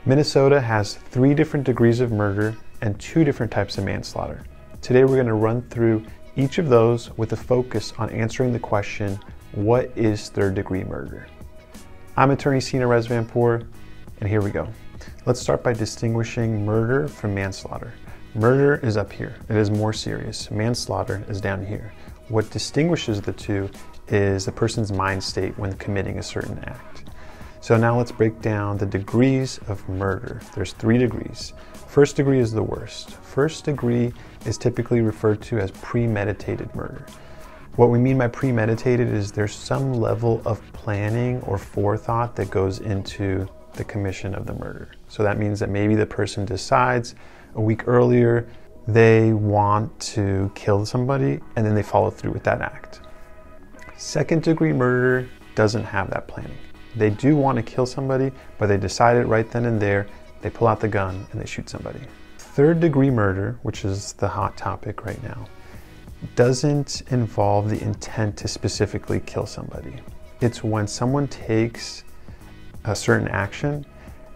Minnesota has 3 different degrees of murder and 2 different types of manslaughter. Today we're going to run through each of those with a focus on answering the question, what is third-degree murder? I'm attorney Sina Rezvanpour, and here we go. Let's start by distinguishing murder from manslaughter. Murder is up here. It is more serious. Manslaughter is down here. What distinguishes the two is the person's mind state when committing a certain act. So now let's break down the degrees of murder. There's 3 degrees. First degree is the worst. First degree is typically referred to as premeditated murder. What we mean by premeditated is there's some level of planning or forethought that goes into the commission of the murder. So that means that maybe the person decides a week earlier they want to kill somebody and then they follow through with that act. Second degree murder doesn't have that planning. They do want to kill somebody, but they decide it right then and there. They pull out the gun and they shoot somebody. Third degree murder, which is the hot topic right now, doesn't involve the intent to specifically kill somebody. It's when someone takes a certain action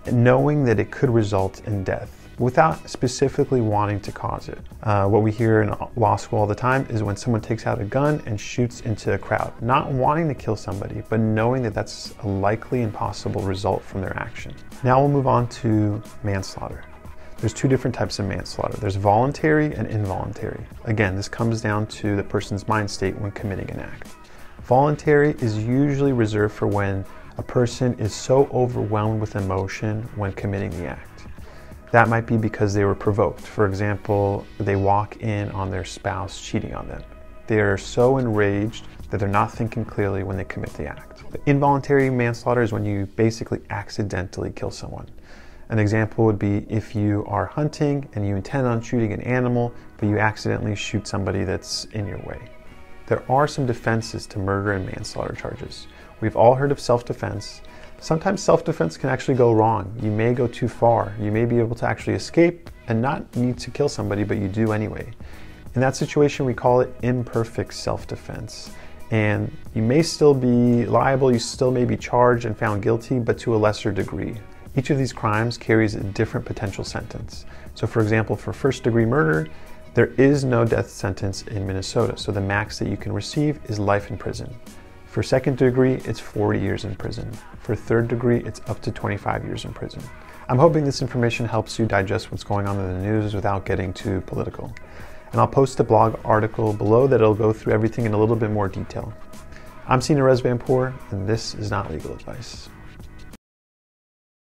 knowing that it could result in death without specifically wanting to cause it. What we hear in law school all the time is when someone takes out a gun and shoots into a crowd, not wanting to kill somebody, but knowing that that's a likely and possible result from their action. Now we'll move on to manslaughter. There's 2 different types of manslaughter. There's voluntary and involuntary. Again, this comes down to the person's mind state when committing an act. Voluntary is usually reserved for when a person is so overwhelmed with emotion when committing the act. That might be because they were provoked. For example, they walk in on their spouse cheating on them. They are so enraged that they're not thinking clearly when they commit the act. The involuntary manslaughter is when you basically accidentally kill someone. An example would be if you are hunting and you intend on shooting an animal, but you accidentally shoot somebody that's in your way. There are some defenses to murder and manslaughter charges. We've all heard of self-defense. Sometimes self-defense can actually go wrong. You may go too far. You may be able to actually escape and not need to kill somebody, but you do anyway. In that situation, we call it imperfect self-defense. And you may still be liable, you still may be charged and found guilty, but to a lesser degree. Each of these crimes carries a different potential sentence. So for example, for first-degree murder, there is no death sentence in Minnesota, so the max that you can receive is life in prison. For second degree, it's 40 years in prison. For third degree, it's up to 25 years in prison. I'm hoping this information helps you digest what's going on in the news without getting too political. And I'll post a blog article below that'll go through everything in a little bit more detail. I'm Sina Rezvanpour, and this is not legal advice.